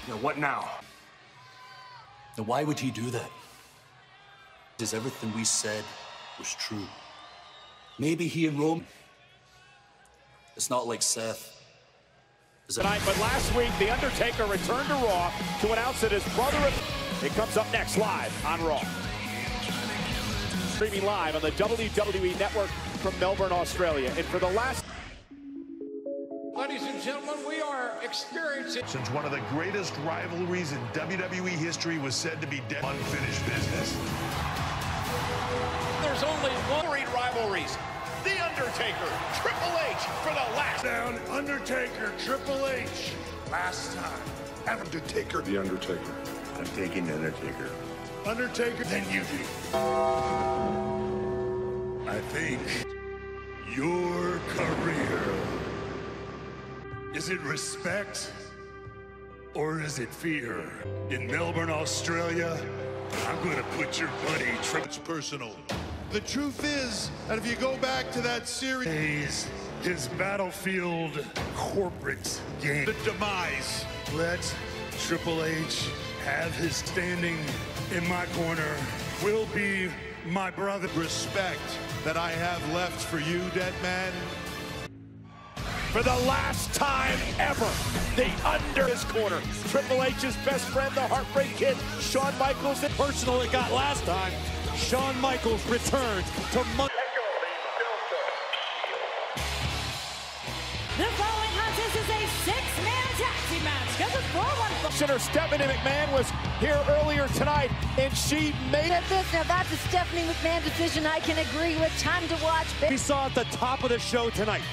Yeah, what now? Now, why would he do that? Because everything we said was true. Maybe he and Roman. It's not like Seth. Tonight, but last week, The Undertaker returned to Raw to announce that his brother... It comes up next live on Raw. Streaming live on the WWE Network from Melbourne, Australia. And for the last... Ladies and gentlemen, we are experiencing... Since one of the greatest rivalries in WWE history was said to be dead, unfinished business. There's only one rivalries. The Undertaker, Triple H for the last... Down, Undertaker, Triple H. Last time. Undertaker. The Undertaker. I'm taking the Undertaker. Undertaker, then you do. I think your career. Is it respect or is it fear? In Melbourne, Australia, I'm going to put your buddy It's personal. The truth is that if you go back to that series, his battlefield corporate game, the demise, let Triple H have his standing in my corner, will be my brother. Respect that I have left for you, dead man. For the last time ever, the under his corner. Triple H's best friend, the Heartbreak Kid, Shawn Michaels. The personal it got last time. Shawn Michaels returns to The following contest is a six-man tag team match. Scheduled for one. Senator Stephanie McMahon was here earlier tonight, and she made it. Now that's a Stephanie McMahon decision I can agree with. Time to watch. We saw at the top of the show tonight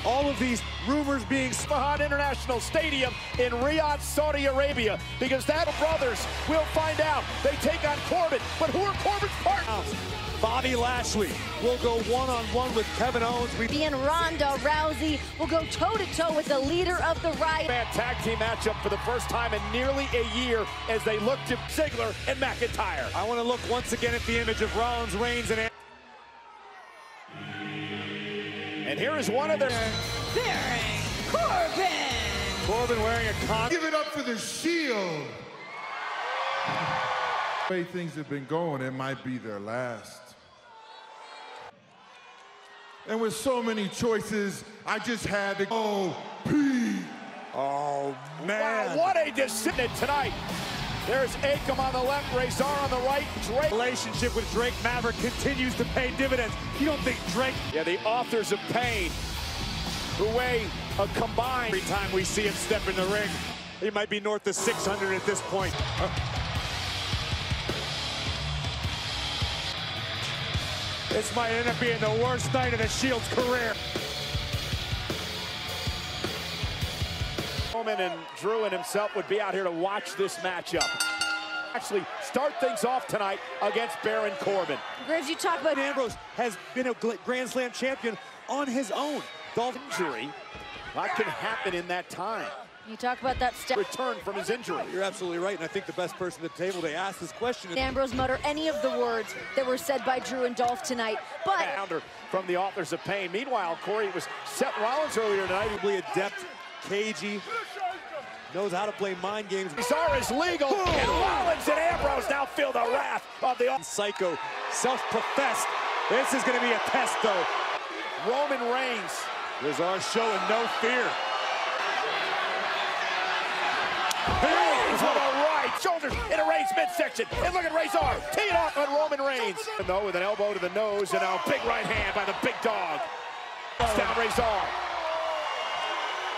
all of these rumors being Isfahan International Stadium in Riyadh, Saudi Arabia, because that brothers will find out. They take on Corbin, but who are Corbin's partners? Bobby Lashley will go one-on-one with Kevin Owens. And Ronda Rousey will go toe-to-toe with the leader of the Riot. Tag team matchup for the first time in nearly a year as they look to Ziggler and McIntyre. I want to look once again at the image of Rollins, Reigns, and here is one of their... Baron Corbin! Corbin wearing a con... Give it up for the Shield. The way things have been going, it might be their last. And with so many choices, I just had to go pee. Oh, man. Wow, what a decision tonight. There's Akam on the left, Razor on the right. Drake. Relationship with Drake Maverick continues to pay dividends. You don't think Drake... Yeah, the authors of pain who weigh a combined... Every time we see him step in the ring, he might be north of 600 at this point. This might end up being the worst night of the Shield's career. Roman and Drew and himself would be out here to watch this matchup. Actually, start things off tonight against Baron Corbin. Graves, you talk about... Ambrose has been a Grand Slam champion on his own. Dolph injury, what can happen in that time? You talk about that step. Return from his injury. You're absolutely right, and I think the best person at the table to ask this question is... Ambrose mutter any of the words that were said by Drew and Dolph tonight, but... From the authors of pain. Meanwhile, Corey was Seth Rollins earlier tonight. Probably adept, cagey, knows how to play mind games. Bizarre is legal, and Rollins and Ambrose now feel the wrath of the... Psycho, self-professed. This is going to be a test, though. Roman Reigns. Bizarre showing no fear. Reigns with a right, shoulders in a Reigns midsection, and look at Razor, teeing off on Roman Reigns. And though with an elbow to the nose and a big right hand by the big dog. Down Razor.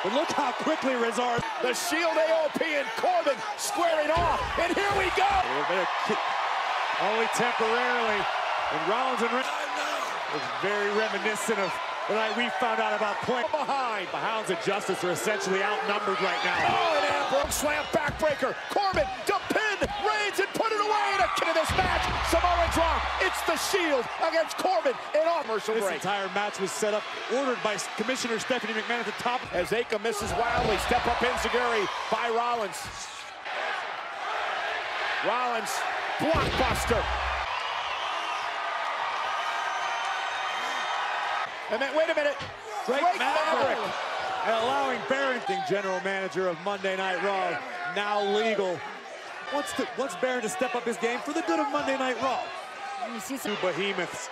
But look how quickly Razor, the Shield AOP and Corbin squaring off, and here we go. A little bit of kick, only temporarily, and Rollins and Reigns was very reminiscent of the night we found out about point behind. The Hounds of Justice are essentially outnumbered right now. Oh, and Ambrose slam backbreaker. Corbin to pin Reigns and put it away. And a kid of this match, Samoa drop. It's the Shield against Corbin in off commercial break. This entire match was set up, ordered by Commissioner Stephanie McMahon at the top. As Akam misses wildly, step up enziguri by Rollins. Rollins, blockbuster. And then, wait a minute, Drake Maverick allowing Baron, general manager of Monday Night Raw, now legal. Wants Baron to step up his game for the good of Monday Night Raw. You see some Two behemoths.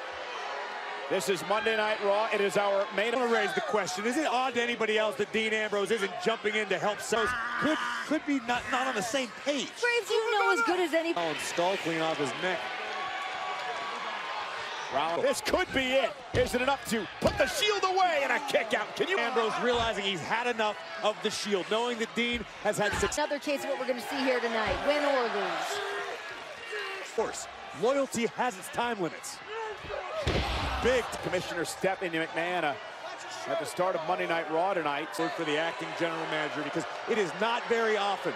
This is Monday Night Raw. It is our main. I want to raise the question: is it odd to anybody else that Dean Ambrose isn't jumping in to help? So could be not on the same page. Graves, you know as good as any. Skull clean off his neck. Rollins. This could be it. Is it enough to put the Shield away and a kick out? Can you? Ambrose realizing he's had enough of the Shield, knowing that Dean has had success. Another case of what we're going to see here tonight, win or lose. Of course, loyalty has its time limits. Big Commissioner step into McMahon at the start of Monday Night Raw tonight. for the acting general manager, because it is not very often.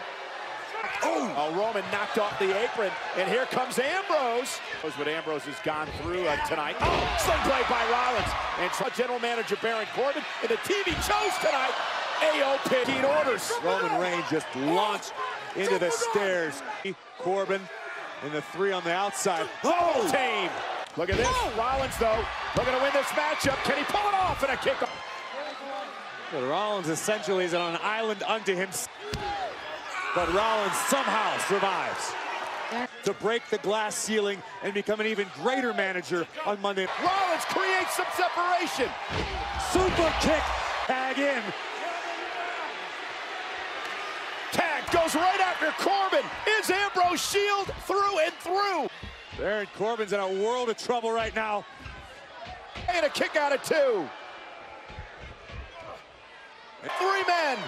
Oh, Roman knocked off the apron, and here comes Ambrose. But Ambrose has gone through tonight. Oh, sling play by Rollins. And general manager Baron Corbin in the TV chose tonight. AO orders. Roman Reigns just launched into the stairs. Corbin and the three on the outside. Oh, tame. Look at this. Rollins, though, looking to win this matchup. Can he pull it off? And a kick. But Rollins essentially is on an island unto himself. But Rollins somehow survives to break the glass ceiling and become an even greater manager on Monday. Rollins creates some separation. Super kick. Tag in. Tag goes right after Corbin. Is Ambrose Shield through and through? Baron Corbin's in a world of trouble right now. And a kick out of two. Three men.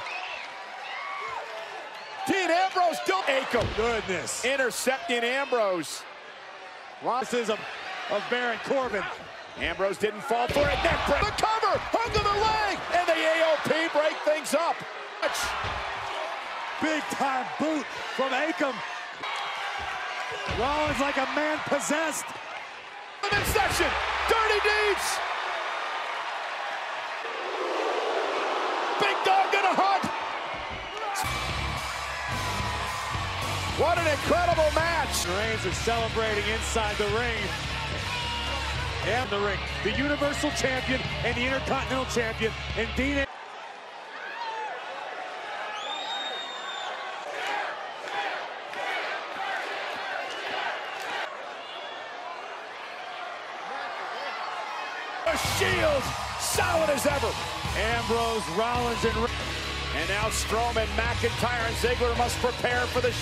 Dean Ambrose don't Akam. Goodness. Intercepting Ambrose. This is of Baron Corbin. Ambrose didn't fall for it. Neck break. The cover. Hung to the leg. And the AOP break things up. Big time boot from Akam. Rollins like a man possessed. Midsection. Dirty deeds. Big dog in a hunt. What an incredible match. Reigns are celebrating inside the ring. And the ring. The Universal Champion and the Intercontinental Champion. And Dean. The Shield, solid as ever. Ambrose, Rollins, and now Strowman, McIntyre, and Ziggler must prepare for the